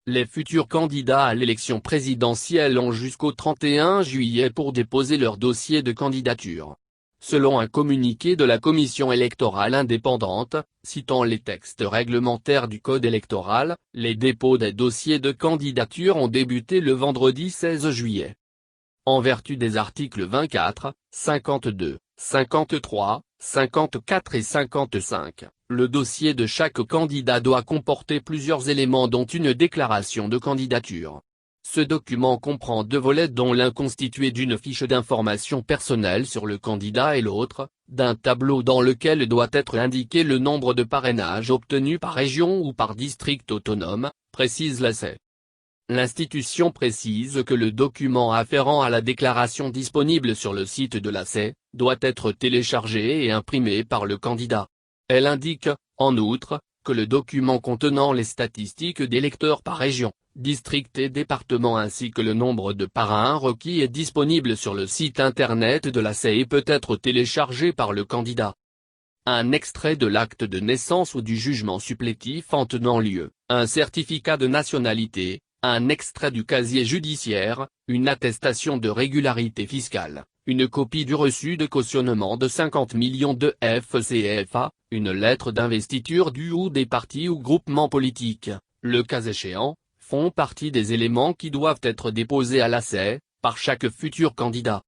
les futurs candidats à l'élection présidentielle ont jusqu'au 31 juillet pour déposer leur dossier de candidature. Selon un communiqué de la Commission électorale indépendante, citant les textes réglementaires du Code électoral, les dépôts des dossiers de candidature ont débuté le vendredi 16 juillet. En vertu des articles 24, 52, 53, 54 et 55, le dossier de chaque candidat doit comporter plusieurs éléments dont une déclaration de candidature. Ce document comprend deux volets dont l'un constitué d'une fiche d'information personnelle sur le candidat et l'autre, d'un tableau dans lequel doit être indiqué le nombre de parrainages obtenus par région ou par district autonome, précise l'ACEI. L'institution précise que le document afférent à la déclaration disponible sur le site de l'ACEI, doit être téléchargé et imprimé par le candidat. Elle indique, en outre, que le document contenant les statistiques d'électeurs par région, district et département ainsi que le nombre de parrains requis est disponible sur le site internet de l'ACEI et peut être téléchargé par le candidat. Un extrait de l'acte de naissance ou du jugement supplétif en tenant lieu, un certificat de nationalité, un extrait du casier judiciaire, une attestation de régularité fiscale, une copie du reçu de cautionnement de 50 millions de FCFA, une lettre d'investiture du ou des partis ou groupements politiques, le cas échéant, font partie des éléments qui doivent être déposés à l'ACEI, par chaque futur candidat.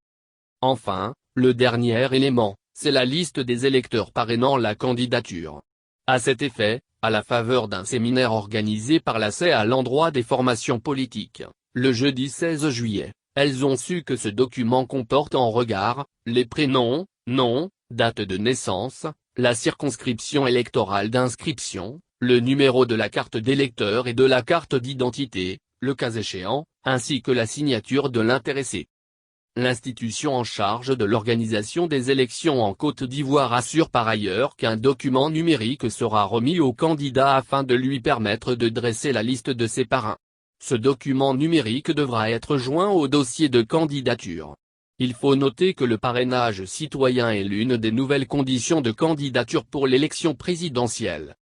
Enfin, le dernier élément, c'est la liste des électeurs parrainant la candidature. À cet effet, à la faveur d'un séminaire organisé par l'ACEI à l'endroit des formations politiques, le jeudi 16 juillet, elles ont su que ce document comporte en regard, les prénoms, nom, date de naissance, la circonscription électorale d'inscription, le numéro de la carte d'électeur et de la carte d'identité, le cas échéant, ainsi que la signature de l'intéressé. L'institution en charge de l'organisation des élections en Côte d'Ivoire assure par ailleurs qu'un document numérique sera remis au candidat afin de lui permettre de dresser la liste de ses parrains. Ce document numérique devra être joint au dossier de candidature. Il faut noter que le parrainage citoyen est l'une des nouvelles conditions de candidature pour l'élection présidentielle.